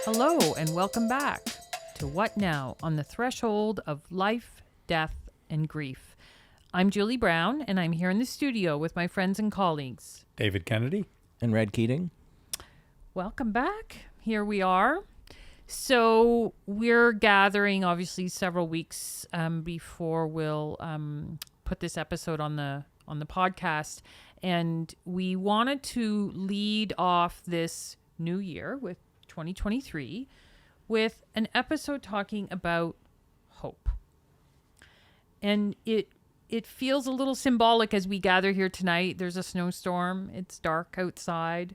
Hello, and welcome back to What Now on the Threshold of Life, Death, and Grief. I'm Julie Brown, and I'm here in the studio with my friends and colleagues. David Kennedy. And Red Keating. Welcome back. Here we are. So we're gathering, obviously, several weeks before we'll put this episode on the podcast. And we wanted to lead off this new year with 2023 with an episode talking about hope. And it feels a little symbolic as we gather here tonight. There's a snowstorm. It's dark outside.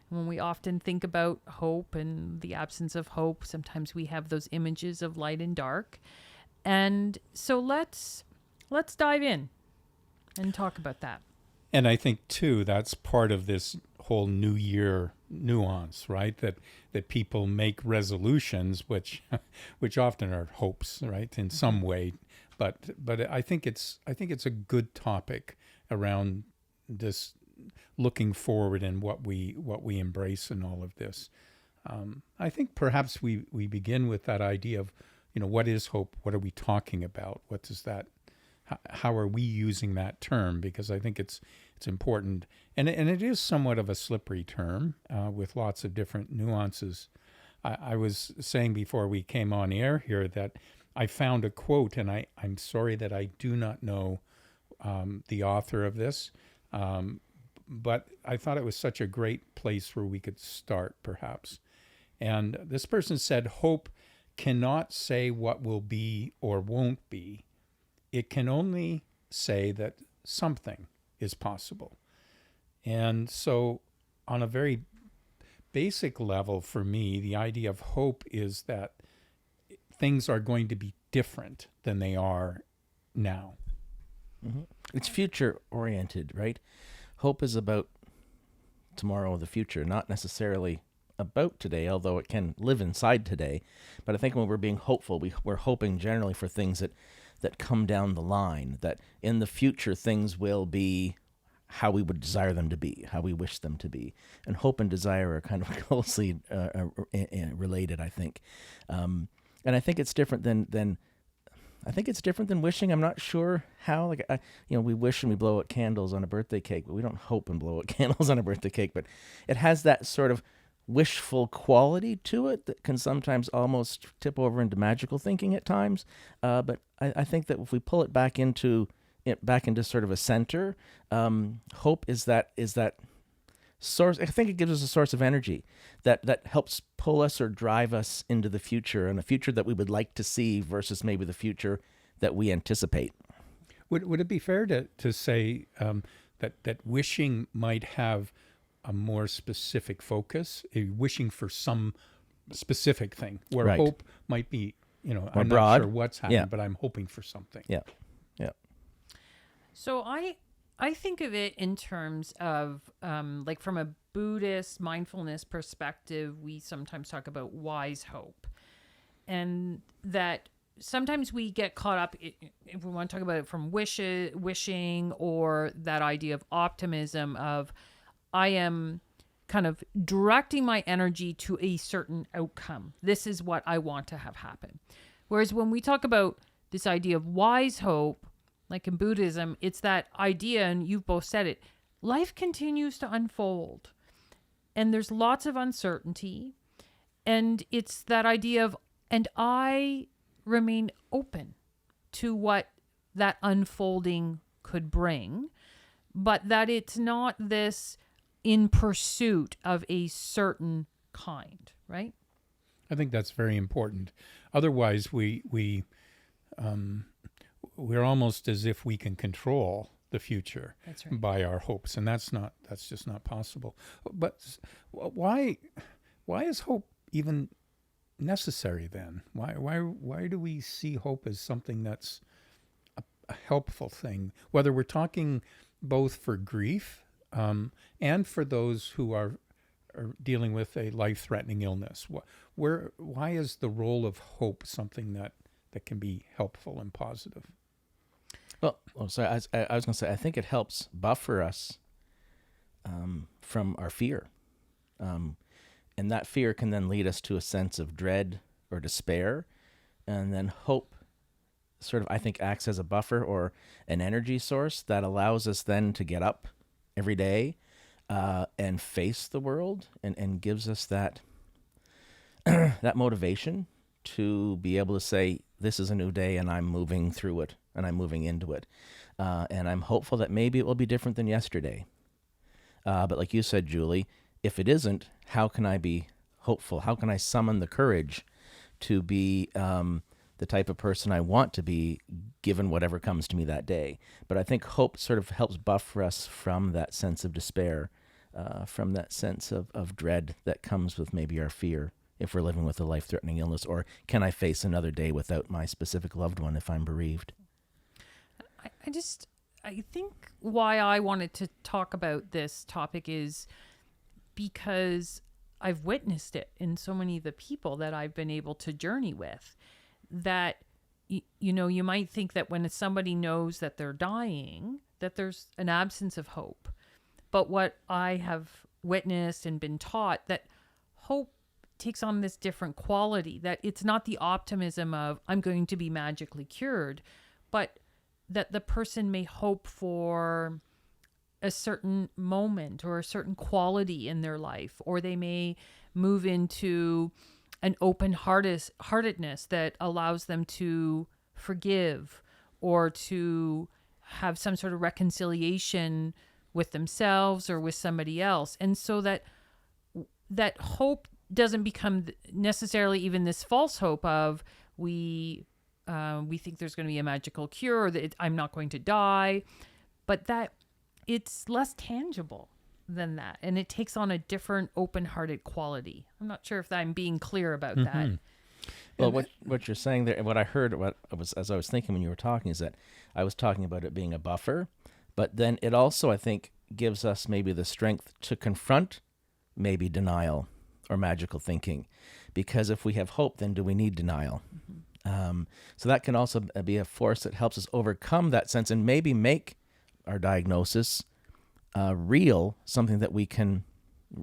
And when we often think about hope and the absence of hope, sometimes we have those images of light and dark. And so let's dive in and talk about that. And I think, too, that's part of this whole New Year nuance, right? That people make resolutions, which often are hopes, right, in some way. But I think it's a good topic around this looking forward and what we embrace in all of this. I think perhaps we begin with that idea of, what is hope? What are we talking about? What does that? How are we using that term? Because I think it's important, and it is somewhat of a slippery term with lots of different nuances. I was saying before we came on air here that I found a quote, and I'm sorry that I do not know the author of this, but I thought it was such a great place where we could start, perhaps. And this person said, "Hope cannot say what will be or won't be. It can only say that something is possible." And so on a very basic level for me, the idea of hope is that things are going to be different than they are now. Mm-hmm. It's future oriented, right? Hope is about tomorrow or the future, not necessarily about today, although it can live inside today. But I think when we're being hopeful, we're hoping generally for things that come down the line, that in the future things will be how we would desire them to be, how we wish them to be. And hope and desire are kind of closely related, I think. And I think it's different than wishing. I'm not sure how. We wish and we blow out candles on a birthday cake, but we don't hope and blow out candles on a birthday cake. But it has that sort of wishful quality to it that can sometimes almost tip over into magical thinking at times. But I think that if we pull it back into sort of a center, hope is that source. I think it gives us a source of energy that helps pull us or drive us into the future, and a future that we would like to see versus maybe the future that we anticipate. Would it be fair to say that wishing might have a more specific focus, wishing for some specific thing, where right. hope might be, I'm broad. not sure what's happening, Yeah. but I'm hoping for something. Yeah. So I think of it in terms of like from a Buddhist mindfulness perspective, we sometimes talk about wise hope, and that sometimes we get caught up, if we want to talk about it from wishing, or that idea of optimism of I am kind of directing my energy to a certain outcome. This is what I want to have happen. Whereas when we talk about this idea of wise hope, like in Buddhism, it's that idea, and you've both said it, life continues to unfold. And there's lots of uncertainty. And it's that idea of, and I remain open to what that unfolding could bring, but that it's not this in pursuit of a certain kind, right? I think that's very important. Otherwise, we're almost as if we can control the future. That's right. By our hopes, and that's just not possible. But why is hope even necessary then? Why do we see hope as something that's a helpful thing, whether we're talking both for grief and for those who are dealing with a life-threatening illness? Why is the role of hope something that can be helpful and positive? Well, so I was going to say, I think it helps buffer us from our fear. And that fear can then lead us to a sense of dread or despair. And then hope sort of, I think, acts as a buffer or an energy source that allows us then to get up every day and face the world, and gives us that that motivation to be able to say, this is a new day and I'm moving through it and I'm moving into it. And I'm hopeful that maybe it will be different than yesterday. But like you said, Julie, if it isn't, how can I be hopeful? How can I summon the courage to be the type of person I want to be, given whatever comes to me that day? But I think hope sort of helps buffer us from that sense of despair, from that sense of dread that comes with maybe our fear if we're living with a life-threatening illness, or can I face another day without my specific loved one if I'm bereaved? I think why I wanted to talk about this topic is because I've witnessed it in so many of the people that I've been able to journey with, that, you might think that when somebody knows that they're dying, that there's an absence of hope. But what I have witnessed and been taught, that hope takes on this different quality, that it's not the optimism of I'm going to be magically cured, but that the person may hope for a certain moment or a certain quality in their life, or they may move into an open-heartedness that allows them to forgive or to have some sort of reconciliation with themselves or with somebody else. And so that hope doesn't become necessarily even this false hope of we think there's going to be a magical cure, or that I'm not going to die, but that it's less tangible than that, and it takes on a different open-hearted quality. I'm not sure if I'm being clear about that. Well, what you're saying there, and what I heard, as I was thinking when you were talking, is that I was talking about it being a buffer, but then it also, I think, gives us maybe the strength to confront maybe denial or magical thinking, because if we have hope, then do we need denial? So that can also be a force that helps us overcome that sense and maybe make our diagnosis real, something that we can,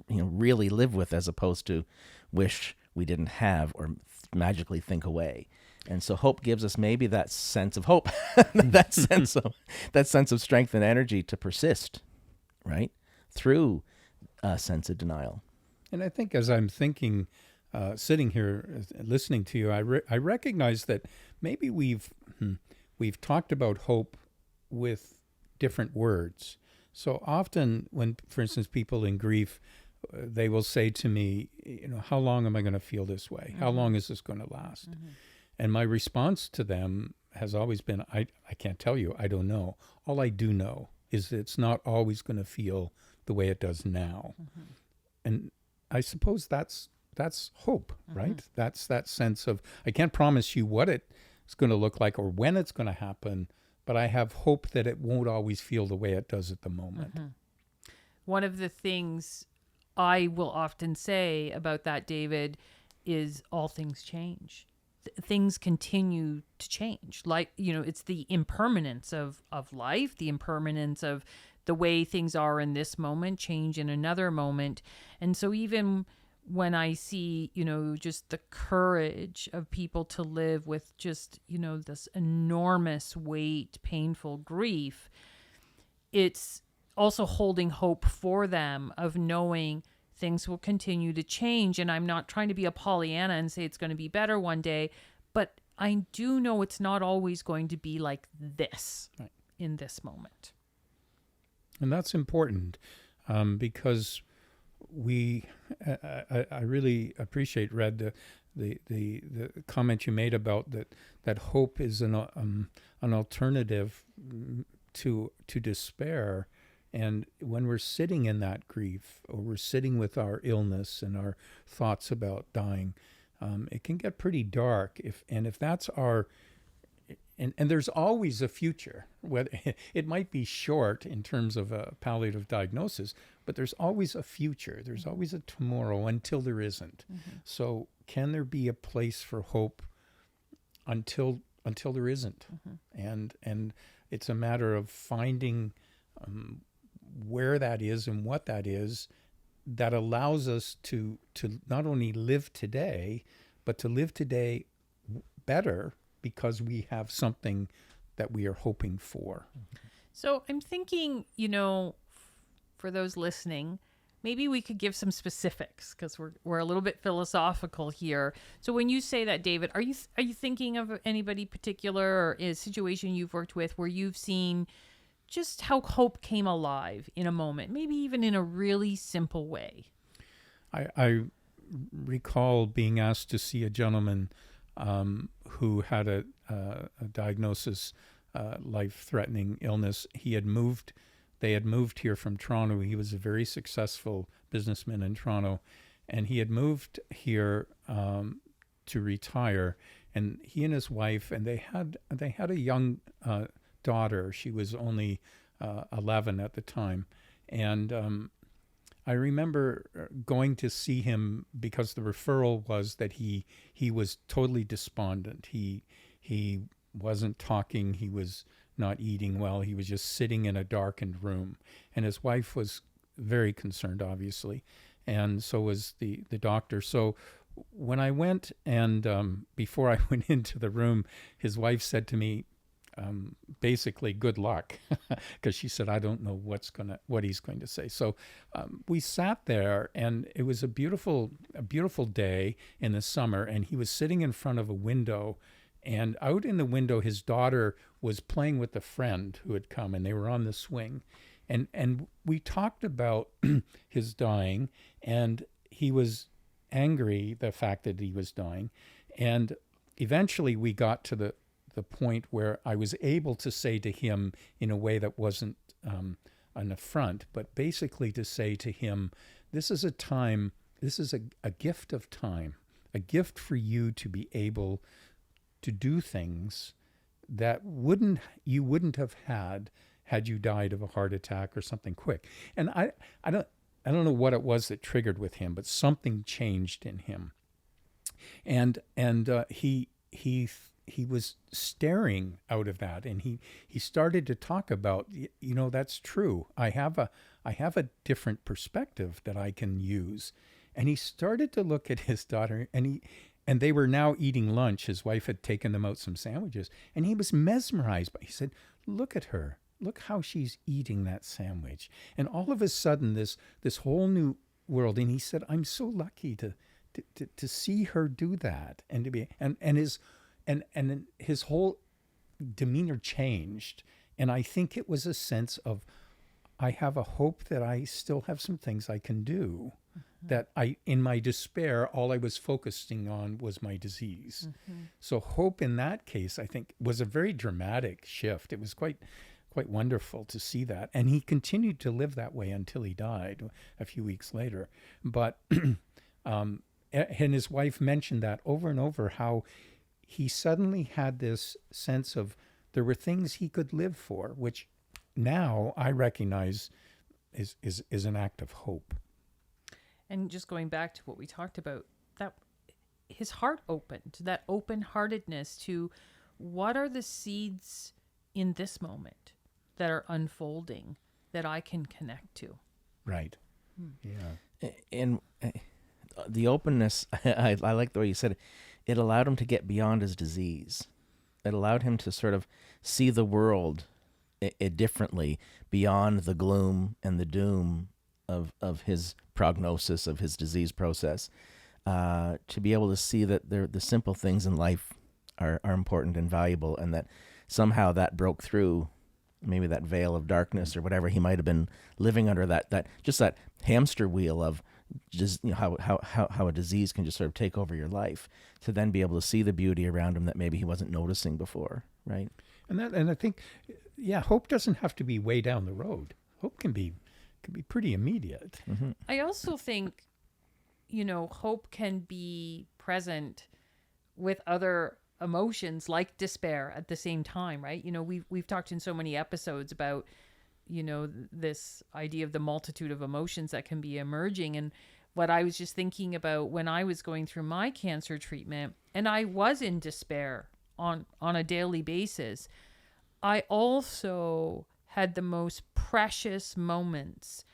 really live with, as opposed to wish we didn't have or magically think away. And so hope gives us maybe that sense of hope, that sense of strength and energy to persist, right, through a sense of denial. And I think as I'm thinking, sitting here listening to you, I recognize that maybe we've talked about hope with different words. So often when, for instance, people in grief, they will say to me, how long am I going to feel this way? How long is this going to last? And my response to them has always been, I can't tell you. I don't know. All I do know is that it's not always going to feel the way it does now. And I suppose that's hope, right? That's that sense of, I can't promise you what it's going to look like or when it's going to happen, but I have hope that it won't always feel the way it does at the moment. One of the things I will often say about that, David, is all things change. Things continue to change. Like, it's the impermanence of life, the impermanence of the way things are in this moment change in another moment. And so even when I see, just the courage of people to live with just, this enormous weight, painful grief, it's also holding hope for them of knowing things will continue to change. And I'm not trying to be a Pollyanna and say it's going to be better one day, but I do know it's not always going to be like this in this moment. And that's important because I really appreciate, Red, the comment you made about that hope is an alternative to despair. And when we're sitting in that grief, or we're sitting with our illness and our thoughts about dying, it can get pretty dark. If that's our and there's always a future. Whether it might be short in terms of a palliative diagnosis, but there's always a future. There's always a tomorrow until there isn't. So can there be a place for hope until there isn't? And it's a matter of finding where that is and what that is that allows us to not only live today, but to live today better because we have something that we are hoping for. So I'm thinking, for those listening, maybe we could give some specifics because we're a little bit philosophical here. So when you say that, David, are you thinking of anybody particular or a situation you've worked with where you've seen just how hope came alive in a moment, maybe even in a really simple way? I recall being asked to see a gentleman who had a diagnosis, life-threatening illness. They had moved here from Toronto. He was a very successful businessman in Toronto, and he had moved here to retire. And he and his wife, and they had a young daughter. She was only 11 at the time, and I remember going to see him because the referral was that he was totally despondent. He wasn't talking. He was not eating well. He was just sitting in a darkened room. And his wife was very concerned, obviously, and so was the doctor. So when I went and before I went into the room, his wife said to me, basically, good luck, because she said, I don't know what he's going to say. So we sat there, and it was a beautiful day in the summer, and he was sitting in front of a window, and out in the window, his daughter was playing with a friend who had come, and they were on the swing. And we talked about his dying, and he was angry, the fact that he was dying. And eventually we got to the point where I was able to say to him in a way that wasn't an affront, but basically to say to him, this is a gift of time, a gift for you to be able to do things that you wouldn't have had you died of a heart attack or something quick. And I don't know what it was that triggered with him, but something changed in him. And he was staring out of that, and he started to talk about, that's true. I have a different perspective that I can use. And he started to look at his daughter, and they were now eating lunch. His wife had taken them out some sandwiches, and he was mesmerized. But he said, look at her. Look how she's eating that sandwich. And all of a sudden, this whole new world. And he said, I'm so lucky to see her do that, and to be and his whole demeanor changed. And I think it was a sense of, I have a hope that I still have some things I can do. Mm-hmm. That in my despair, all I was focusing on was my disease. Mm-hmm. So hope in that case, I think, was a very dramatic shift. It was quite wonderful to see that. And he continued to live that way until he died a few weeks later. But, and his wife mentioned that over and over, how he suddenly had this sense of there were things he could live for, which now I recognize is an act of hope. And just going back to what we talked about, that his heart opened, that open-heartedness to what are the seeds in this moment that are unfolding that I can connect to. Right. Yeah. And the openness, I like the way you said it. It allowed him to get beyond his disease. It allowed him to sort of see the world differently, beyond the gloom and the doom of his prognosis, of his disease process, to be able to see that the simple things in life are important and valuable, and that somehow that broke through maybe that veil of darkness or whatever he might have been living under, that hamster wheel of just how a disease can just sort of take over your life, to then be able to see the beauty around him that maybe he wasn't noticing before, right? And I think, hope doesn't have to be way down the road. Hope can be pretty immediate. Mm-hmm. I also think, hope can be present with other emotions like despair at the same time, right? We've talked in so many episodes about this idea of the multitude of emotions that can be emerging. And what I was just thinking about when I was going through my cancer treatment, and I was in despair on a daily basis, I also had the most precious moments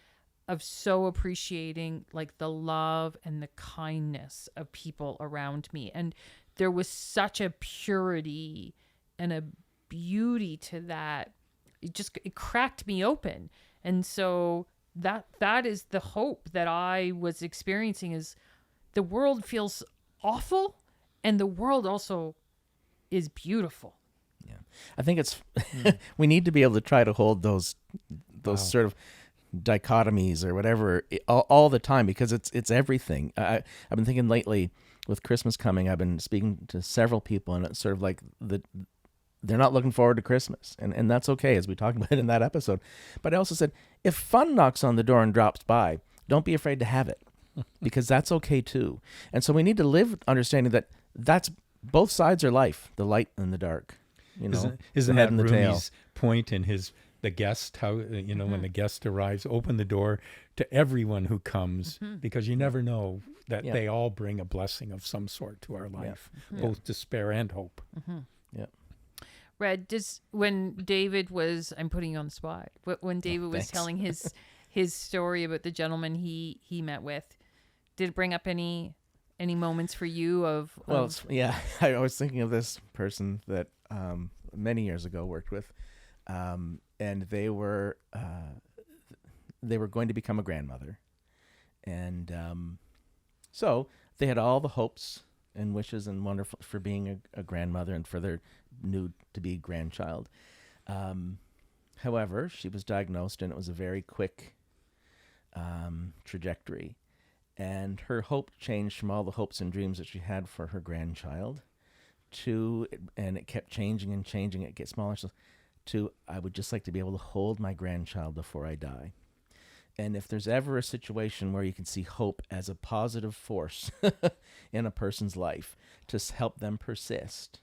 of so appreciating like the love and the kindness of people around me. And there was such a purity and a beauty to that. It cracked me open. And so that is the hope that I was experiencing, is the world feels awful and the world also is beautiful. Yeah. I think it's we need to be able to try to hold those sort of dichotomies or whatever all the time, because it's everything. I've been thinking lately with Christmas coming, I've been speaking to several people, and it's sort of like they're not looking forward to Christmas, and that's okay, as we talked about in that episode. But I also said, if fun knocks on the door and drops by, don't be afraid to have it, because that's okay too. And so we need to live understanding that that's both sides are life, the light and the dark. You know, isn't the head that and the tail. Rumi's point in the guest, how, when the guest arrives, open the door to everyone who comes, because you never know that they all bring a blessing of some sort to our life, both despair and hope. Yeah. Red, when David was, I'm putting you on the spot, when David was telling his story about the gentleman he met with, did it bring up any moments for you of I was thinking of this person that many years ago worked with, and they were going to become a grandmother, and so they had all the hopes and wishes and wonderful for being a grandmother and for their new to be grandchild. However, she was diagnosed, and it was a very quick trajectory. And her hope changed from all the hopes and dreams that she had for her grandchild and it kept changing and changing. It gets smaller. To, I would just like to be able to hold my grandchild before I die. And if there's ever a situation where you can see hope as a positive force in a person's life to help them persist,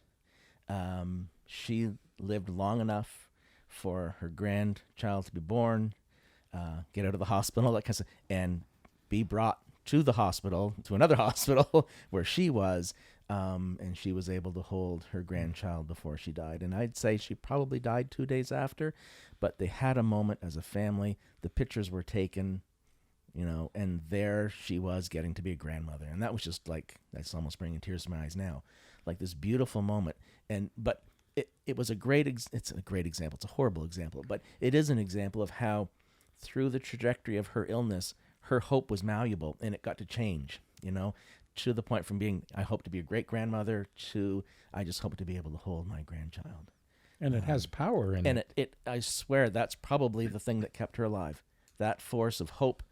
she lived long enough for her grandchild to be born, get out of the hospital, that kind of stuff, and be brought to the hospital, to another hospital where she was, and she was able to hold her grandchild before she died. And I'd say she probably died 2 days after, but they had a moment as a family. The pictures were taken, and there she was getting to be a grandmother. And that was just like, that's almost bringing tears to my eyes now, like this beautiful moment. But it was it's a great example. It's a horrible example, but it is an example of how through the trajectory of her illness, her hope was malleable, and it got to change, to the point from being, I hope to be a great grandmother, to I just hope to be able to hold my grandchild. And it has power in it. And I swear that's probably the thing that kept her alive. That force of hope,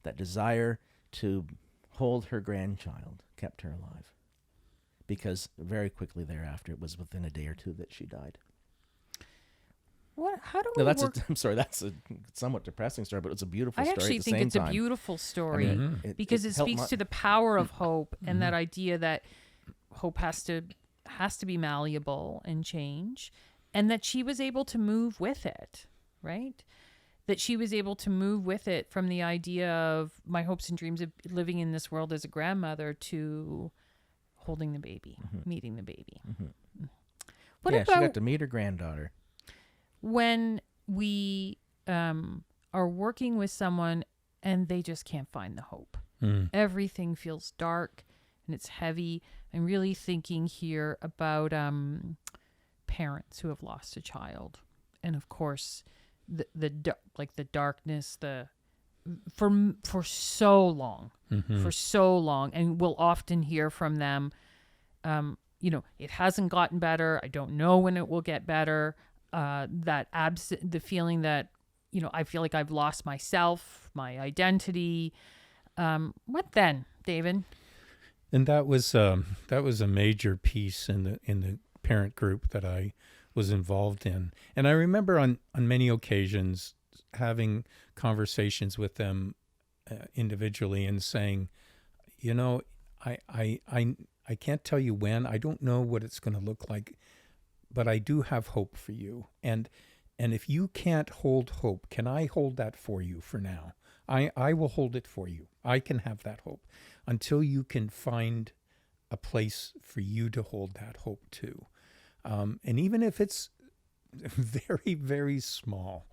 that desire to hold her grandchild kept her alive. Because very quickly thereafter, it was within a day or two that she died. How do we work? I'm sorry, that's a somewhat depressing story, but it's a beautiful story. I actually think it's a beautiful story, because it speaks to the power of hope and that idea that hope has to be malleable and change, and that she was able to move with it, right? That she was able to move with it from the idea of my hopes and dreams of living in this world as a grandmother to holding the baby, meeting the baby. What about, she got to meet her granddaughter. When we are working with someone and they just can't find the hope. Everything feels dark and it's heavy. I'm really thinking here about parents who have lost a child, and of course the darkness, for so long, and we'll often hear from them. It hasn't gotten better. I don't know when it will get better. The feeling that, I feel like I've lost myself, my identity. What then, David? And that was a major piece in the parent group that I was involved in. And I remember on many occasions having conversations with them individually and saying, I can't tell you when. I don't know what it's going to look like, but I do have hope for you. And if you can't hold hope, can I hold that for you for now? I will hold it for you. I can have that hope until you can find a place for you to hold that hope too. And even if it's very, very small,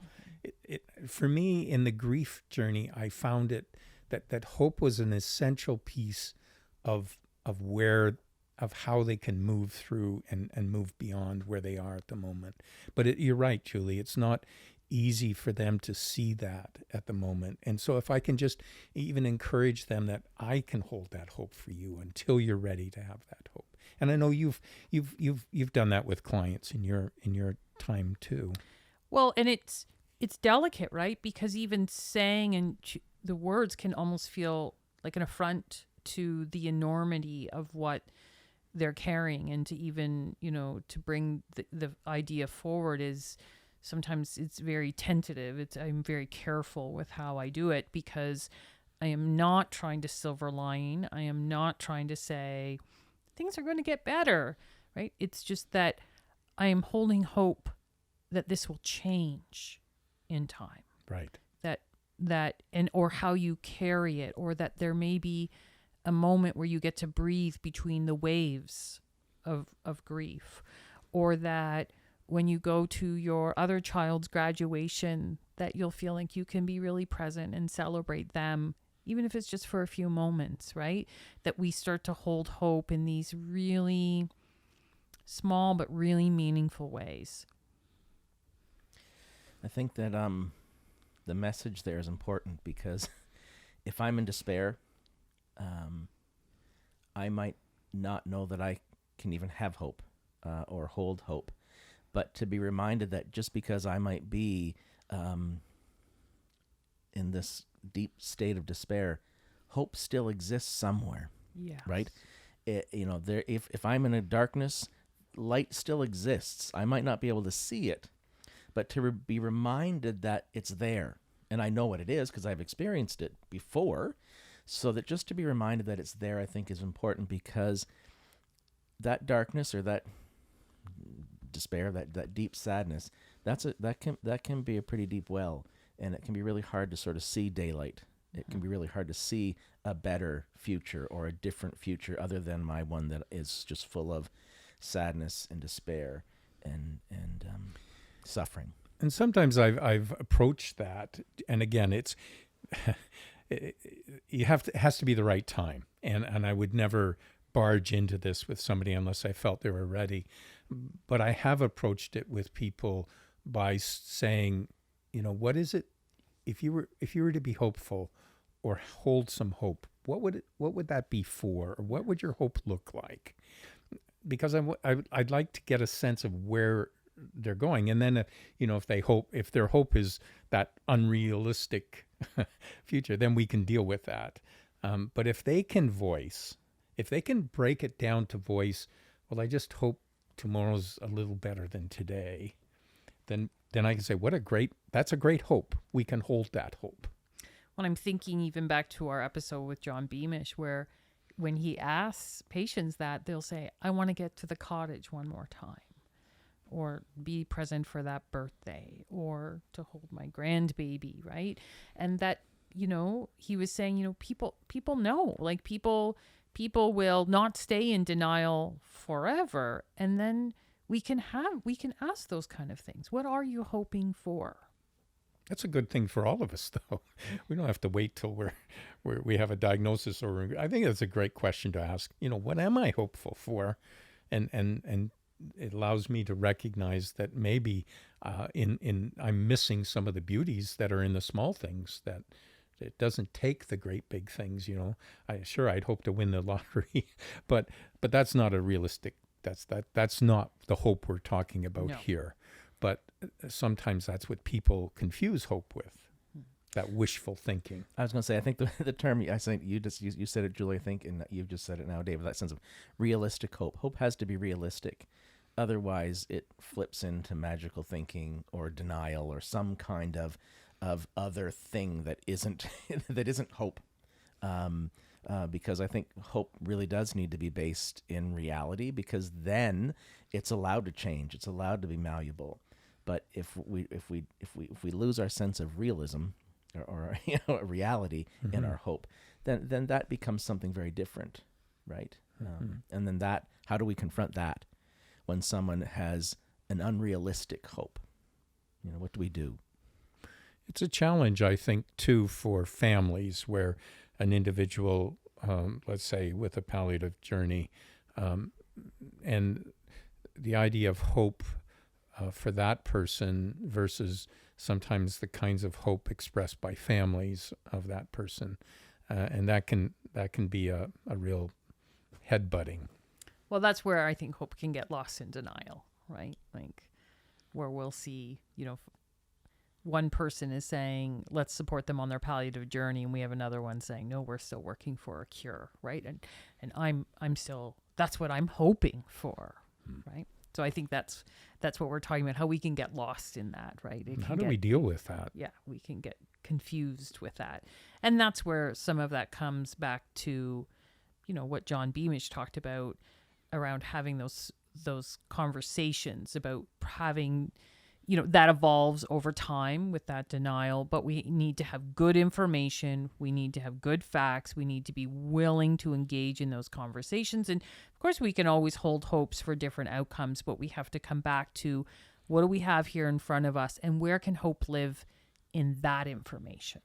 for me in the grief journey, I found it that hope was an essential piece of where of how they can move through and move beyond where they are at the moment. But you're right, Julie. It's not easy for them to see that at the moment. And so if I can just even encourage them that I can hold that hope for you until you're ready to have that hope. And I know you've done that with clients in your time too. Well, and it's delicate, right? Because even saying the words can almost feel like an affront to the enormity of what they're carrying, and to even, to bring the idea forward is sometimes it's very tentative. I'm very careful with how I do it, because I am not trying to silver line. I am not trying to say things are going to get better, right? It's just that I am holding hope that this will change in time. Right. Or how you carry it, or that there may be a moment where you get to breathe between the waves of grief, or that when you go to your other child's graduation, that you'll feel like you can be really present and celebrate them, even if it's just for a few moments, right? That we start to hold hope in these really small but really meaningful ways. I think that the message there is important, because if I'm in despair, I might not know that I can even have hope or hold hope. But to be reminded that just because I might be in this deep state of despair, hope still exists somewhere. Yes. Right? If I'm in a darkness, light still exists. I might not be able to see it, but to be reminded that it's there. And I know what it is because I've experienced it before. So that just to be reminded that it's there, I think, is important, because that darkness or that despair, that deep sadness, that can be a pretty deep well, and it can be really hard to sort of see daylight. It can be really hard to see a better future or a different future other than my one that is just full of sadness and despair and suffering. And sometimes I've approached that, and again, it's it has to be the right time, and I would never barge into this with somebody unless I felt they were ready. But I have approached it with people by saying, what is it, if you were to be hopeful or hold some hope, what would that be for, or what would your hope look like? Because I'd like to get a sense of where they're going, and then if their hope is that unrealistic future, then we can deal with that. But if they can break it down to voice, well, I just hope tomorrow's a little better than today, then I can say, that's a great hope. We can hold that hope. When I'm thinking even back to our episode with John Beamish, where when he asks patients that, they'll say, I want to get to the cottage one more time, or be present for that birthday, or to hold my grandbaby, right? And that, he was saying, people know, like people will not stay in denial forever. And then we can ask those kind of things. What are you hoping for? That's a good thing for all of us, though. We don't have to wait till we have a diagnosis, or I think that's a great question to ask. What am I hopeful for? And it allows me to recognize that maybe I'm missing some of the beauties that are in the small things, that it doesn't take the great big things. I'd hope to win the lottery, but that's not a realistic. That's not the hope we're talking about here. But sometimes that's what people confuse hope with, that wishful thinking. I was going to say, I think the term, I think you said it, Julie, I think, and you've just said it now, David, that sense of realistic hope. Hope has to be realistic. Otherwise, it flips into magical thinking or denial or some kind of other thing that isn't hope. Because I think hope really does need to be based in reality, because then it's allowed to change. It's allowed to be malleable. But if we lose our sense of realism or a reality in our hope, then that becomes something very different, right? And then how do we confront that when someone has an unrealistic hope? What do we do? It's a challenge, I think, too, for families where an individual, let's say, with a palliative journey, and the idea of hope for that person versus sometimes the kinds of hope expressed by families of that person, and that can be a real headbutting. Well, that's where I think hope can get lost in denial, right? Like where we'll see, one person is saying, let's support them on their palliative journey, and we have another one saying, no, we're still working for a cure, right? And I'm still, that's what I'm hoping for, right? So I think that's what we're talking about, how we can get lost in that, right? How do we deal with that? Yeah, we can get confused with that. And that's where some of that comes back to, what John Beamish talked about around having those conversations about having, that evolves over time with that denial, but we need to have good information. We need to have good facts. We need to be willing to engage in those conversations. And of course, we can always hold hopes for different outcomes, but we have to come back to what do we have here in front of us and where can hope live in that information?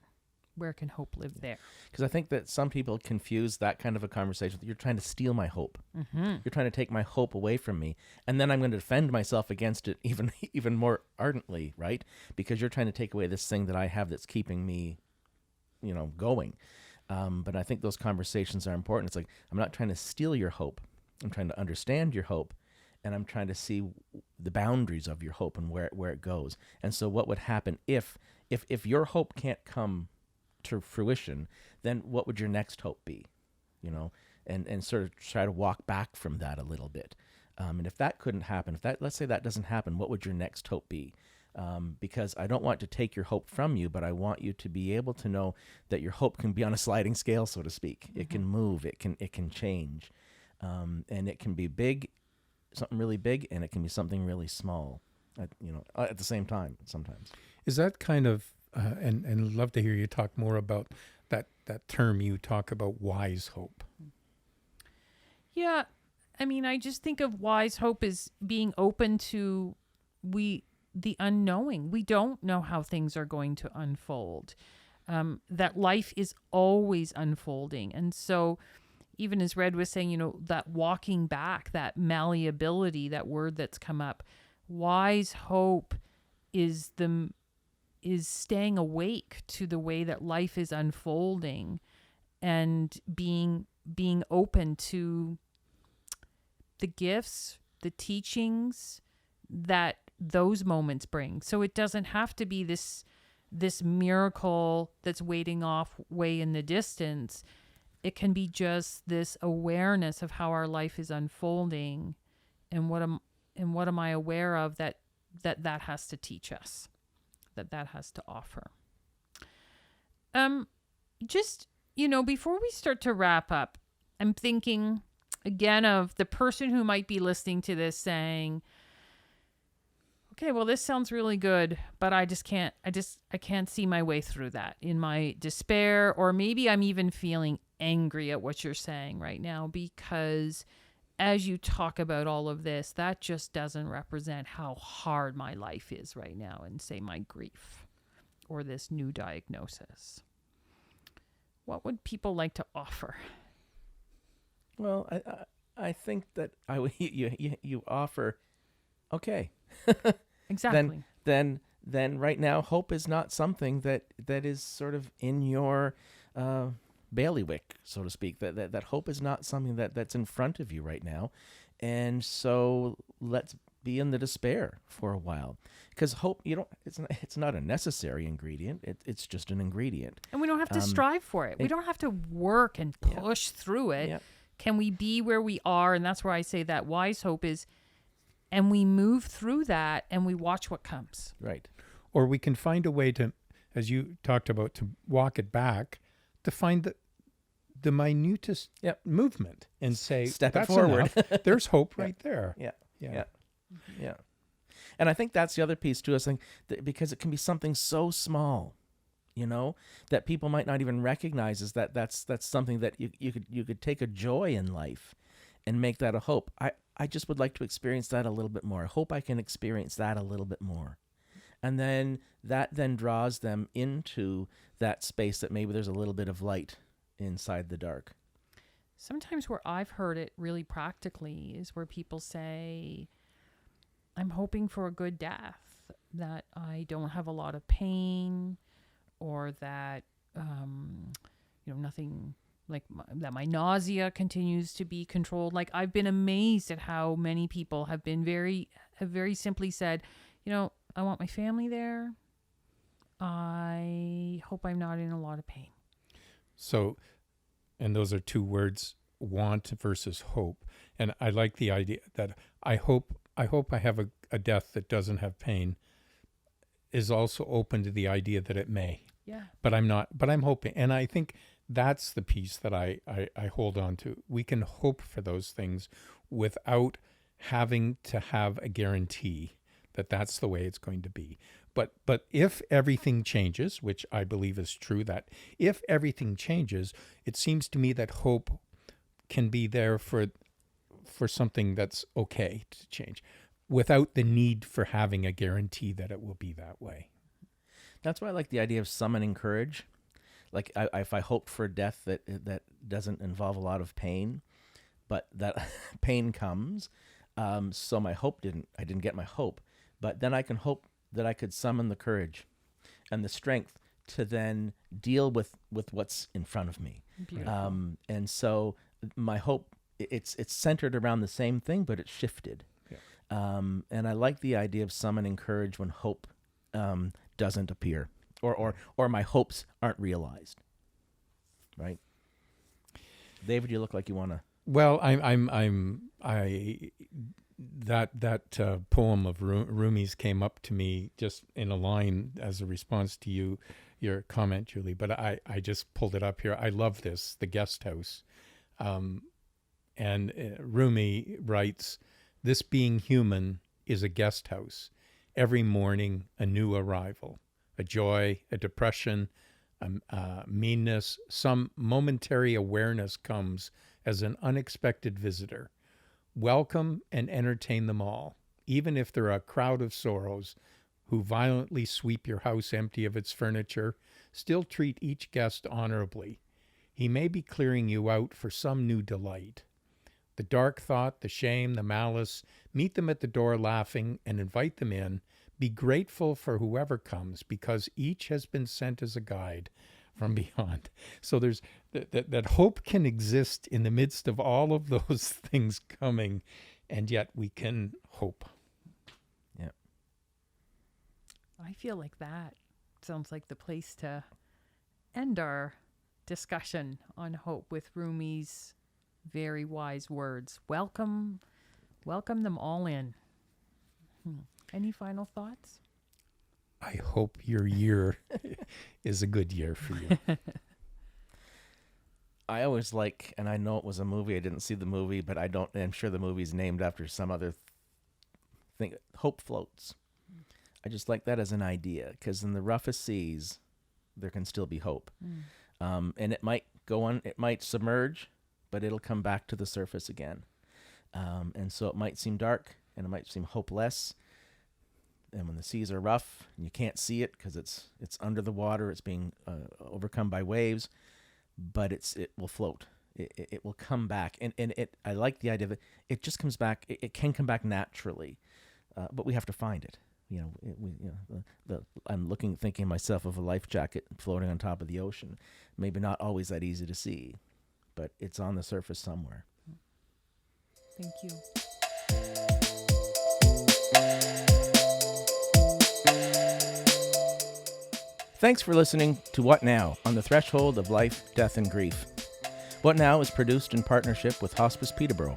Where can hope live there? Because I think that some people confuse that kind of a conversation with, you're trying to steal my hope. Mm-hmm. You're trying to take my hope away from me. And then I'm going to defend myself against it even more ardently, right? Because you're trying to take away this thing that I have that's keeping me, going. But I think those conversations are important. It's like, I'm not trying to steal your hope. I'm trying to understand your hope. And I'm trying to see the boundaries of your hope and where it goes. And so what would happen if your hope can't come to fruition, then what would your next hope be? And sort of try to walk back from that a little bit. And if that couldn't happen, let's say that doesn't happen, what would your next hope be? Because I don't want to take your hope from you, but I want you to be able to know that your hope can be on a sliding scale, so to speak. Mm-hmm. It can move, it can change, and it can be big, something really big, and it can be something really small, at the same time sometimes. Is that kind of and I'd love to hear you talk more about that term you talk about, wise hope. Yeah, I mean, I just think of wise hope as being open to the unknowing. We don't know how things are going to unfold. That life is always unfolding, and so even as Red was saying, that walking back, that malleability, that word that's come up, wise hope is staying awake to the way that life is unfolding and being open to the gifts, the teachings that those moments bring. So it doesn't have to be this miracle that's waiting off way in the distance. It can be just this awareness of how our life is unfolding and what am I aware of that has to teach us. That has to offer. Just, before we start to wrap up, I'm thinking again of the person who might be listening to this saying, okay, well, this sounds really good, but I can't see my way through that in my despair, or maybe I'm even feeling angry at what you're saying right now because as you talk about all of this, that just doesn't represent how hard my life is right now and say my grief or this new diagnosis. What would people like to offer? Well, I think that you offer, okay. Exactly. Then right now, hope is not something that is sort of in your bailiwick, so to speak. That hope is not something that's in front of you right now, and so let's be in the despair for a while, because hope it's not a necessary ingredient. It's just an ingredient, and we don't have to strive for it. We don't have to work and push through it. Yeah. Can we be where we are? And that's where I say that wise hope is, and we move through that and we watch what comes. Right. Or we can find a way to, as you talked about, to walk it back, to find the minutest movement and say, step that's it forward. Enough. There's hope right there. Yeah. And I think that's the other piece too. I think because it can be something so small, that people might not even recognize is that's something that you could take a joy in life and make that a hope. I just would like to experience that a little bit more. I hope I can experience that a little bit more. And then that then draws them into that space that maybe there's a little bit of light inside the dark. Sometimes where I've heard it really practically is where people say, I'm hoping for a good death, that I don't have a lot of pain, or that, nothing like that my nausea continues to be controlled. Like, I've been amazed at how many people have very simply said, I want my family there. I hope I'm not in a lot of pain. So, and those are two words, want versus hope. And I like the idea that I hope I have a death that doesn't have pain, is also open to the idea that it may. Yeah. But I'm hoping. And I think that's the piece that I hold on to. We can hope for those things without having to have a guarantee that that's the way it's going to be. But if everything changes, which I believe is true, that if everything changes, it seems to me that hope can be there for something that's okay to change, without the need for having a guarantee that it will be that way. That's why I like the idea of summoning courage. Like, if I hope for a death that doesn't involve a lot of pain, but that pain comes, so I didn't get my hope, but then I can hope that I could summon the courage and the strength to then deal with what's in front of me. And so my hope, it's centered around the same thing, but it's shifted. Yeah. And I like the idea of summoning courage when hope doesn't appear, or my hopes aren't realized. Right? David, you look like you want to. Well, that poem of Rumi's came up to me just in a line as a response to your comment, Julie. But I just pulled it up here. I love this, The Guest House. And Rumi writes, "This being human is a guest house. Every morning a new arrival, a joy, a depression, a meanness, some momentary awareness comes as an unexpected visitor. Welcome and entertain them all, even if they're a crowd of sorrows who violently sweep your house empty of its furniture. Still treat each guest honorably. He may be clearing you out for some new delight. The dark thought, the shame, the malice, meet them at the door laughing and invite them in. Be grateful for whoever comes, because each has been sent as a guide from beyond." So there's that hope can exist in the midst of all of those things coming, and yet we can hope. Yeah. I feel like that sounds like the place to end our discussion on hope, with Rumi's very wise words. Welcome them all in. Any final thoughts? I hope your year is a good year for you. I always like, and I know it was a movie, I didn't see the movie, but I'm sure the movie's named after some other thing. Hope floats. I just like that as an idea, because in the roughest seas, there can still be hope. And it might go on, it might submerge, but it'll come back to the surface again. And so it might seem dark, and it might seem hopeless. And when the seas are rough and you can't see it because it's under the water, it's being overcome by waves, but it will float. It will come back, and I like the idea that it just comes back. It can come back naturally, but we have to find it. I'm thinking myself of a life jacket floating on top of the ocean. Maybe not always that easy to see, but it's on the surface somewhere. Thank you. Thanks for listening to What Now on the Threshold of Life, Death, and Grief. What Now is produced in partnership with Hospice Peterborough.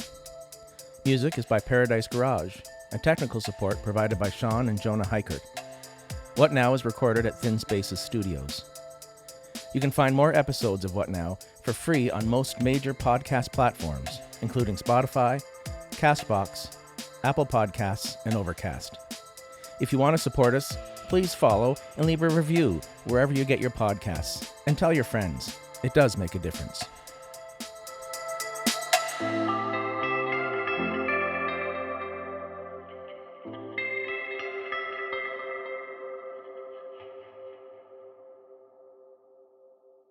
Music is by Paradise Garage, and technical support provided by Sean and Jonah Heichert. What Now is recorded at Thin Spaces Studios. You can find more episodes of What Now for free on most major podcast platforms, including Spotify, CastBox, Apple Podcasts, and Overcast. If you want to support us, please follow and leave a review wherever you get your podcasts, and tell your friends. It does make a difference.